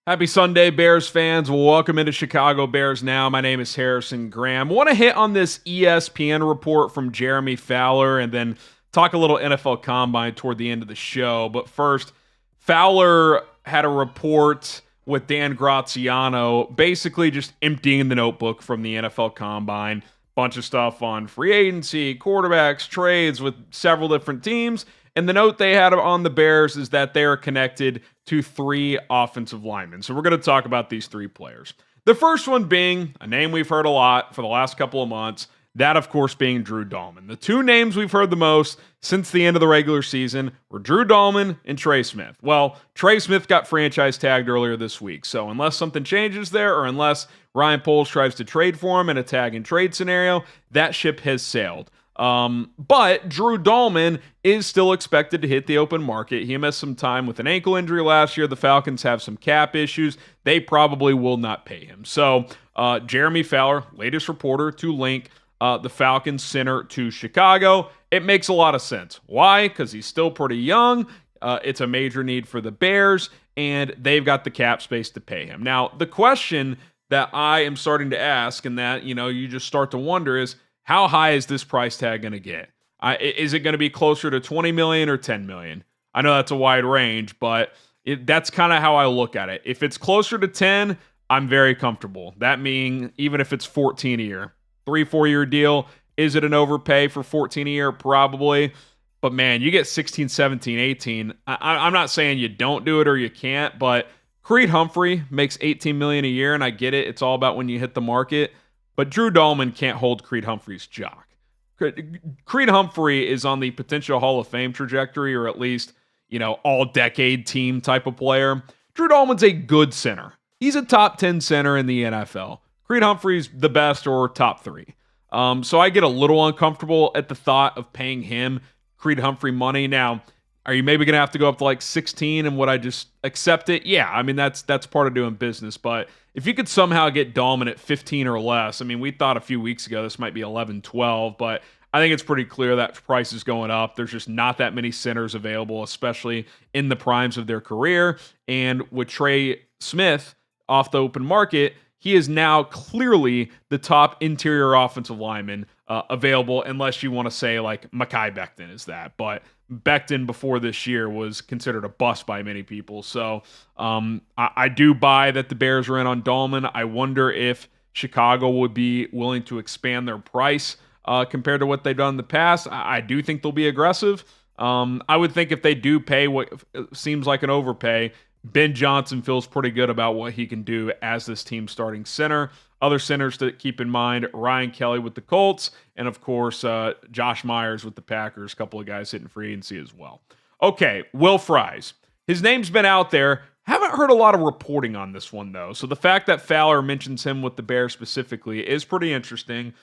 Happy Sunday, Bears fans. Welcome into Chicago Bears Now. My name is Harrison Graham. Want to hit on this ESPN report from Jeremy Fowler and then talk a little NFL Combine toward the end of the show. But first, Fowler had a report with Dan Graziano, basically just emptying the notebook from the NFL Combine. Bunch of stuff on free agency, quarterbacks, trades with several different teams. And the note they had on the Bears is that they are connected to 3 offensive linemen. So we're going to talk about these 3 players. The first one being a name we've heard a lot for the last couple of months. That, of course, being Drew Dalman. The 2 names we've heard the most since the end of the regular season were Drew Dalman and Trey Smith. Well, Trey Smith got franchise tagged earlier this week. So unless something changes there or unless Ryan Poles tries to trade for him in a tag and trade scenario, that ship has sailed. But Drew Dalman is still expected to hit the open market. He missed some time with an ankle injury last year. The Falcons have some cap issues. They probably will not pay him. So Jeremy Fowler, latest reporter to link the Falcons center to Chicago. It makes a lot of sense. Why? Because he's still pretty young. It's a major need for the Bears, and they've got the cap space to pay him. Now, the question that I am starting to ask and that, you just start to wonder is, how high is this price tag going to get? Is it going to be closer to $20 million or $10 million? I know that's a wide range, but that's kind of how I look at it. If it's closer to 10, I'm very comfortable. That meaning even if it's 14 a year, 3-4 year deal, is it an overpay for 14 a year? Probably. But man, you get 16, 17, 18. I'm not saying you don't do it or you can't, but Creed Humphrey makes $18 million a year, and I get it. It's all about when you hit the market. But Drew Dalman can't hold Creed Humphrey's jock. Creed Humphrey is on the potential Hall of Fame trajectory, or at least, all-decade team type of player. Drew Dalman's a good center. He's a top 10 center in the NFL. Creed Humphrey's the best or top 3. So I get a little uncomfortable at the thought of paying him Creed Humphrey money. Now, are you maybe going to have to go up to like 16 and would I just accept it? Yeah, I mean, that's part of doing business. But if you could somehow get Dalman at 15 or less, I mean, we thought a few weeks ago this might be 11, 12, but I think it's pretty clear that price is going up. There's just not that many centers available, especially in the primes of their career. And with Trey Smith off the open market, he is now clearly the top interior offensive lineman available, unless you want to say like Mekhi Becton is that. But Becton before this year was considered a bust by many people. So I do buy that the Bears are in on Dalman. I wonder if Chicago would be willing to expand their price compared to what they've done in the past. I do think they'll be aggressive. I would think if they do pay what seems like an overpay, Ben Johnson feels pretty good about what he can do as this team's starting center. Other centers to keep in mind, Ryan Kelly with the Colts, and of course, Josh Myers with the Packers, a couple of guys hitting free agency as well. Okay, Will Fries. His name's been out there. Haven't heard a lot of reporting on this one, though. So the fact that Fowler mentions him with the Bears specifically is pretty interesting.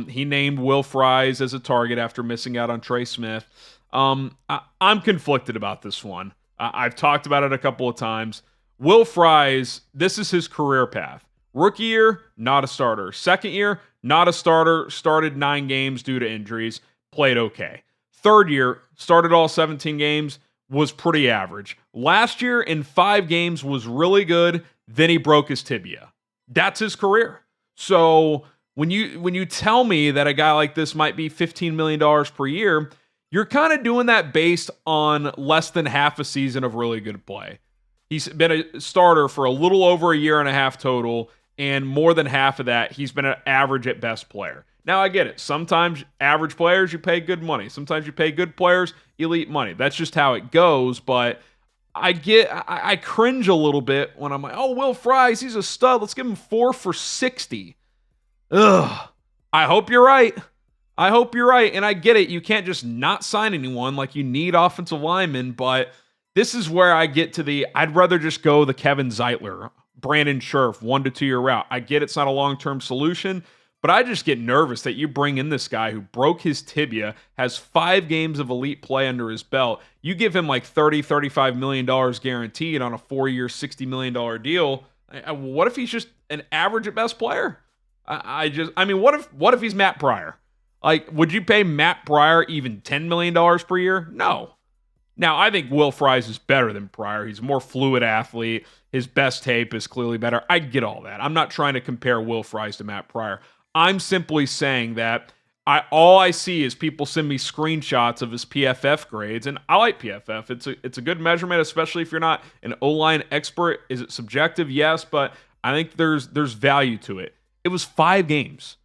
He named Will Fries as a target after missing out on Trey Smith. I'm conflicted about this one. I've talked about it a couple of times. Will Fries, this is his career path. Rookie year, not a starter. Second year, not a starter. Started 9 games due to injuries. Played okay. Third year, started all 17 games. Was pretty average. Last year, in 5 games, was really good. Then he broke his tibia. That's his career. So when you tell me that a guy like this might be $15 million per year, you're kind of doing that based on less than half a season of really good play. He's been a starter for a little over a year and a half total, and more than half of that, he's been an average at best player. Now, I get it. Sometimes average players, you pay good money. Sometimes you pay good players, elite money. That's just how it goes, but I cringe a little bit when I'm like, oh, Will Fries, he's a stud. Let's give him 4 for 60. Ugh. I hope you're right. And I get it. You can't just not sign anyone. Like, you need offensive linemen, but this is where I get to I'd rather just go the Kevin Zeitler, Brandon Scherf, 1 to 2 year route. I get it's not a long-term solution, but I just get nervous that you bring in this guy who broke his tibia, has 5 games of elite play under his belt. You give him like $35 million guaranteed on a 4-year, $60 million deal. What if he's just an average at best player? What if he's Matt Pryor? Like, would you pay Matt Pryor even $10 million per year? No. Now, I think Will Fries is better than Pryor. He's a more fluid athlete. His best tape is clearly better. I get all that. I'm not trying to compare Will Fries to Matt Pryor. I'm simply saying that all I see is people send me screenshots of his PFF grades, and I like PFF. It's a good measurement, especially if you're not an O-line expert. Is it subjective? Yes, but I think there's value to it. It was 5 games.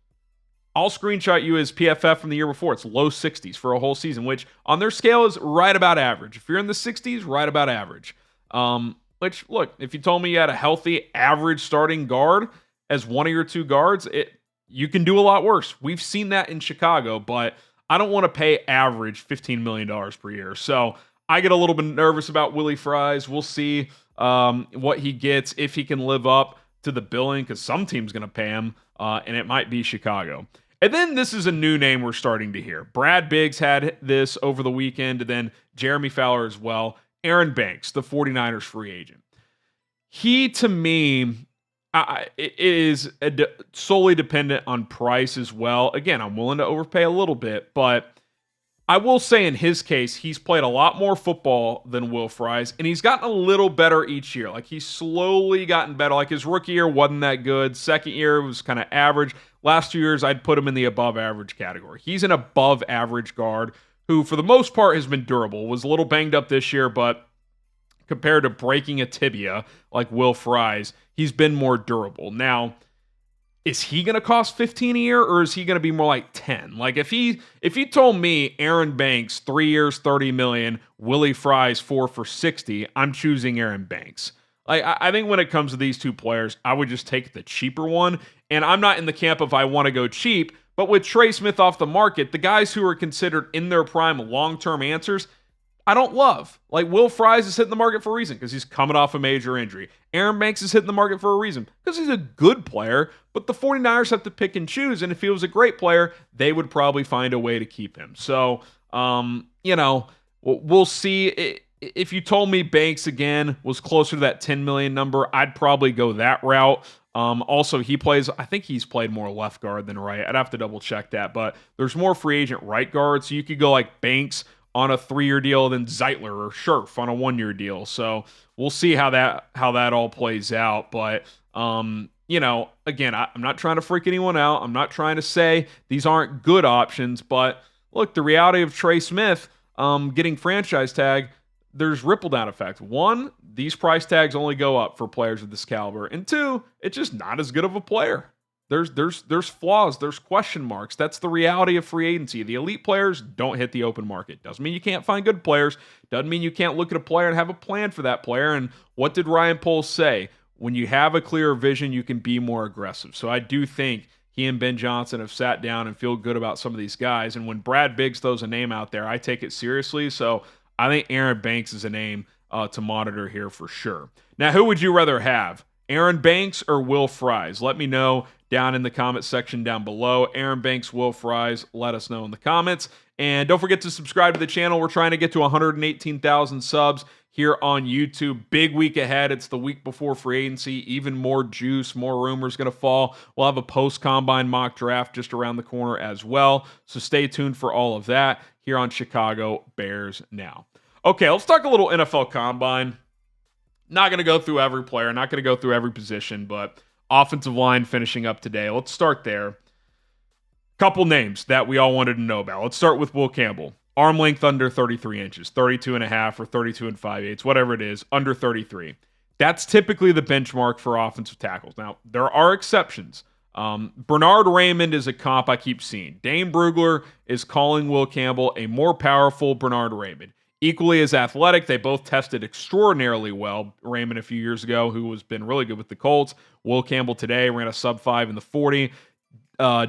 I'll screenshot you his PFF from the year before. It's low 60s for a whole season, which on their scale is right about average. If you're in the 60s, right about average. Which, look, if you told me you had a healthy average starting guard as one of your 2 guards, you can do a lot worse. We've seen that in Chicago, but I don't want to pay average $15 million per year. So I get a little bit nervous about Willie Fries. We'll see what he gets, if he can live up to the billing, because some team's going to pay him, and it might be Chicago. And then this is a new name we're starting to hear. Brad Biggs had this over the weekend, and then Jeremy Fowler as well. Aaron Banks, the 49ers free agent. He, to me, is solely dependent on price as well. Again, I'm willing to overpay a little bit, but I will say in his case, he's played a lot more football than Will Fries, and he's gotten a little better each year. Like, he's slowly gotten better. Like, his rookie year wasn't that good. Second year was kind of average. Last 2 years, I'd put him in the above average category. He's an above average guard who, for the most part, has been durable. Was a little banged up this year, but compared to breaking a tibia like Will Fries, he's been more durable. Now, is he going to cost 15 a year, or is he going to be more like 10? Like, if he told me Aaron Banks 3 years, 30 million, Willie Fries 4 for 60, I'm choosing Aaron Banks. Like, I think when it comes to these 2 players, I would just take the cheaper one. And I'm not in the camp of I want to go cheap, but with Trey Smith off the market, the guys who are considered in their prime long-term answers, I don't love. Like, Will Fries is hitting the market for a reason because he's coming off a major injury. Aaron Banks is hitting the market for a reason because he's a good player, but the 49ers have to pick and choose, and if he was a great player, they would probably find a way to keep him. So, we'll see. If you told me Banks, again, was closer to that 10 million number, I'd probably go that route. Also, I think he's played more left guard than right. I'd have to double check that, but there's more free agent right guard, so you could go like Banks on a 3-year deal than Zeitler or Scherf on a 1-year deal. So we'll see how that all plays out. But, again, I'm not trying to freak anyone out. I'm not trying to say these aren't good options, but look, the reality of Trey Smith getting franchise tag, there's ripple down effect. 1, these price tags only go up for players of this caliber. And 2, it's just not as good of a player. There's flaws, there's question marks. That's the reality of free agency. The elite players don't hit the open market. Doesn't mean you can't find good players. Doesn't mean you can't look at a player and have a plan for that player. And what did Ryan Poles say? When you have a clear vision, you can be more aggressive. So I do think he and Ben Johnson have sat down and feel good about some of these guys. And when Brad Biggs throws a name out there, I take it seriously. So I think Aaron Banks is a name to monitor here for sure. Now, who would you rather have? Aaron Banks or Will Fries? Let me know down in the comment section down below. Aaron Banks, Will Fries, let us know in the comments. And don't forget to subscribe to the channel. We're trying to get to 118,000 subs here on YouTube. Big week ahead. It's the week before free agency. Even more juice, more rumors going to fall. We'll have a post-combine mock draft just around the corner as well. So stay tuned for all of that here on Chicago Bears Now. Okay, let's talk a little NFL Combine. Not going to go through every player, not going to go through every position, but offensive line finishing up today. Let's start there. Couple names that we all wanted to know about. Let's start with Will Campbell. Arm length under 33 inches, 32 and a half or 32 and 5/8, whatever it is, under 33. That's typically the benchmark for offensive tackles. Now, there are exceptions. Bernard Raymond is a comp I keep seeing. Dane Brugler is calling Will Campbell a more powerful Bernard Raymond. Equally as athletic, they both tested extraordinarily well. Raymond a few years ago, who has been really good with the Colts. Will Campbell today ran a sub-5 in the 40.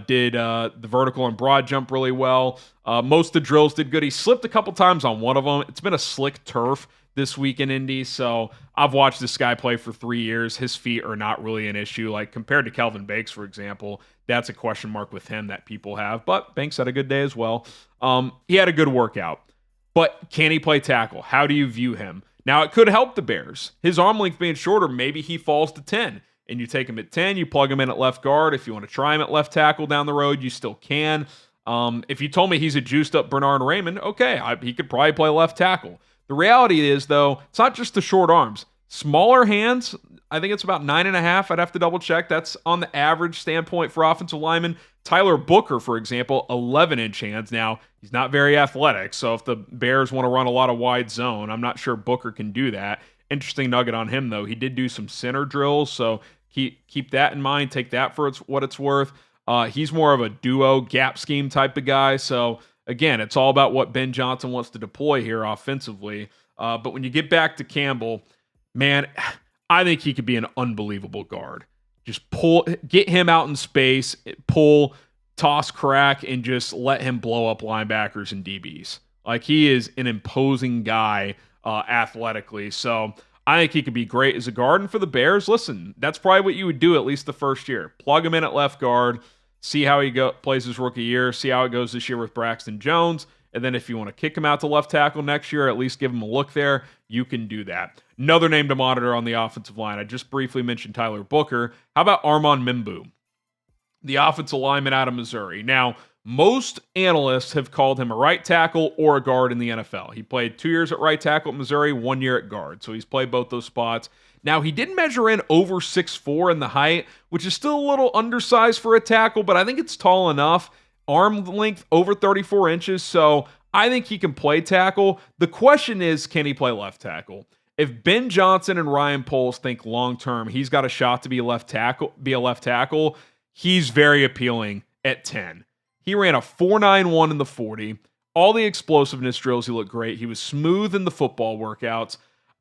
Did the vertical and broad jump really well. Most of the drills did good. He slipped a couple times on one of them. It's been a slick turf this week in Indy, so I've watched this guy play for 3 years. His feet are not really an issue. Like, compared to Kelvin Banks, for example, that's a question mark with him that people have. But Banks had a good day as well. He had a good workout. But can he play tackle? How do you view him? Now, it could help the Bears. His arm length being shorter, maybe he falls to 10. And you take him at 10, you plug him in at left guard. If you want to try him at left tackle down the road, you still can. If you told me he's a juiced up Bernard Raymond, okay, he could probably play left tackle. The reality is, though, it's not just the short arms. Smaller hands, I think it's about 9.5. I'd have to double check. That's on the average standpoint for offensive linemen. Tyler Booker, for example, 11-inch hands. Now, he's not very athletic, so if the Bears want to run a lot of wide zone, I'm not sure Booker can do that. Interesting nugget on him, though. He did do some center drills, so keep that in mind. Take that for what it's worth. He's more of a duo gap scheme type of guy. So, again, it's all about what Ben Johnson wants to deploy here offensively. But when you get back to Campbell, man, I think he could be an unbelievable guard. Just get him out in space, pull, toss, crack, and just let him blow up linebackers and DBs. Like, he is an imposing guy athletically. So I think he could be great as a guard. And for the Bears, listen, that's probably what you would do at least the first year. Plug him in at left guard, see how he plays his rookie year, see how it goes this year with Braxton Jones. And then if you want to kick him out to left tackle next year, at least give him a look there, you can do that. Another name to monitor on the offensive line. I just briefly mentioned Tyler Booker. How about Armand Membou, the offensive lineman out of Missouri? Now, most analysts have called him a right tackle or a guard in the NFL. He played 2 years at right tackle at Missouri, 1 year at guard. So he's played both those spots. Now, he did measure in over 6'4" in the height, which is still a little undersized for a tackle, but I think it's tall enough. Arm length over 34 inches, so I think he can play tackle. The question is, can he play left tackle? If Ben Johnson and Ryan Poles think long-term he's got a shot to be a left tackle, he's very appealing at 10. He ran a 4.91 in the 40. All the explosiveness drills, he looked great. He was smooth in the football workouts.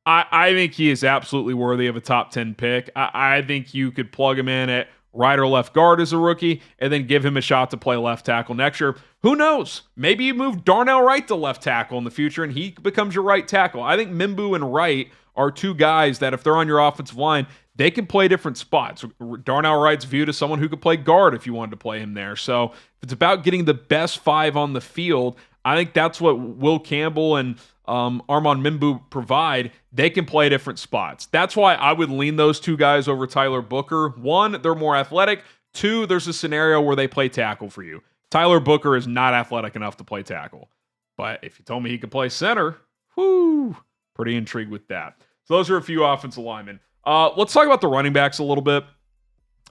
I think he is absolutely worthy of a top 10 pick. I think you could plug him in at right or left guard as a rookie, and then give him a shot to play left tackle next year. Who knows? Maybe you move Darnell Wright to left tackle in the future, and he becomes your right tackle. I think Membou and Wright are two guys that if they're on your offensive line, they can play different spots. Darnell Wright's viewed as someone who could play guard if you wanted to play him there. So if it's about getting the best five on the field, I think that's what Will Campbell and Armand Membou provide. They can play different spots. That's why I would lean those two guys over Tyler Booker. One, they're more athletic. Two, there's a scenario where they play tackle for you. Tyler Booker is not athletic enough to play tackle. But if you told me he could play center, pretty intrigued with that. So those are a few offensive linemen. Let's talk about the running backs a little bit.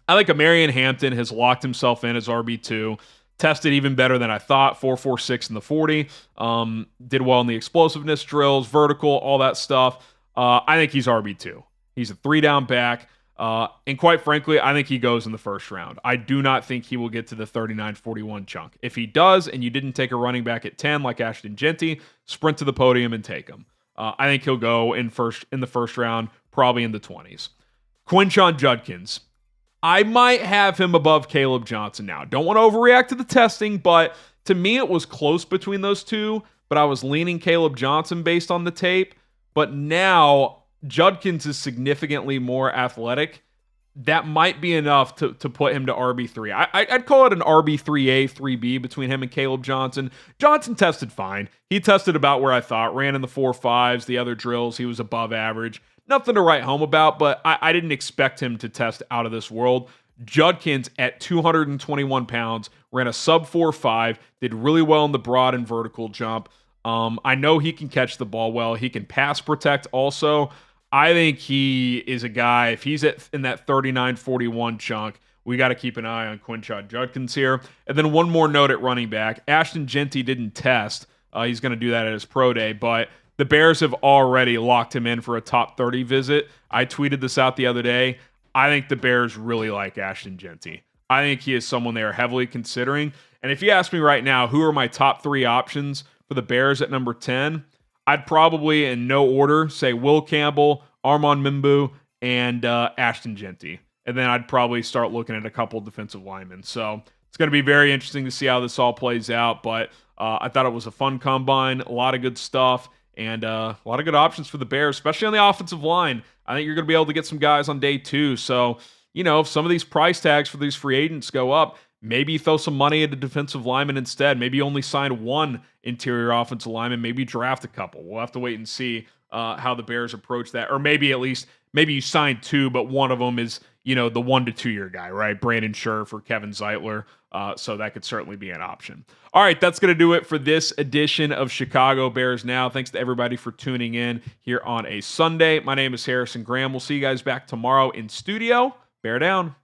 I think Omarion Hampton has locked himself in as RB2. Tested even better than I thought, 4.46 in the 40. Did well in the explosiveness drills, vertical, all that stuff. I think he's RB2. He's a 3-down back. And quite frankly, I think he goes in the first round. I do not think he will get to the 39-41 chunk. If he does, and you didn't take a running back at 10 like Ashton Genty, sprint to the podium and take him. I think he'll go in the first round, probably in the 20s. Quinshon Judkins. I might have him above Caleb Johnson now. Don't want to overreact to the testing, but to me it was close between those two, but I was leaning Caleb Johnson based on the tape. But now Judkins is significantly more athletic. That might be enough to put him to RB3. I'd call it an RB3A, 3B between him and Caleb Johnson. Johnson tested fine. He tested about where I thought, ran in the 4.5s. The other drills, he was above average. Nothing to write home about, but I didn't expect him to test out of this world. Judkins at 221 pounds, ran a sub 4.5, did really well in the broad and vertical jump. I know he can catch the ball well. He can pass protect also. I think he is a guy, if he's in that 39-41 chunk, we got to keep an eye on Quinshon Judkins here. And then one more note at running back. Ashton Genty didn't test. He's going to do that at his pro day, but the Bears have already locked him in for a top 30 visit. I tweeted this out the other day. I think the Bears really like Ashton Genty. I think he is someone they are heavily considering. And if you ask me right now, who are my top 3 options for the Bears at number 10, I'd probably, in no order, say Will Campbell, Armand Membou, and Ashton Genty. And then I'd probably start looking at a couple defensive linemen. So it's going to be very interesting to see how this all plays out. But I thought it was a fun combine, a lot of good stuff. And a lot of good options for the Bears, especially on the offensive line. I think you're going to be able to get some guys on day 2. So, if some of these price tags for these free agents go up, maybe you throw some money at a defensive lineman instead. Maybe you only sign one interior offensive lineman. Maybe you draft a couple. We'll have to wait and see how the Bears approach that. Or maybe at least maybe you sign two, but one of them is, the 1 to 2 year guy, right? Brandon Scherf or Kevin Zeitler. So that could certainly be an option. All right, that's going to do it for this edition of Chicago Bears Now. Thanks to everybody for tuning in here on a Sunday. My name is Harrison Graham. We'll see you guys back tomorrow in studio. Bear down.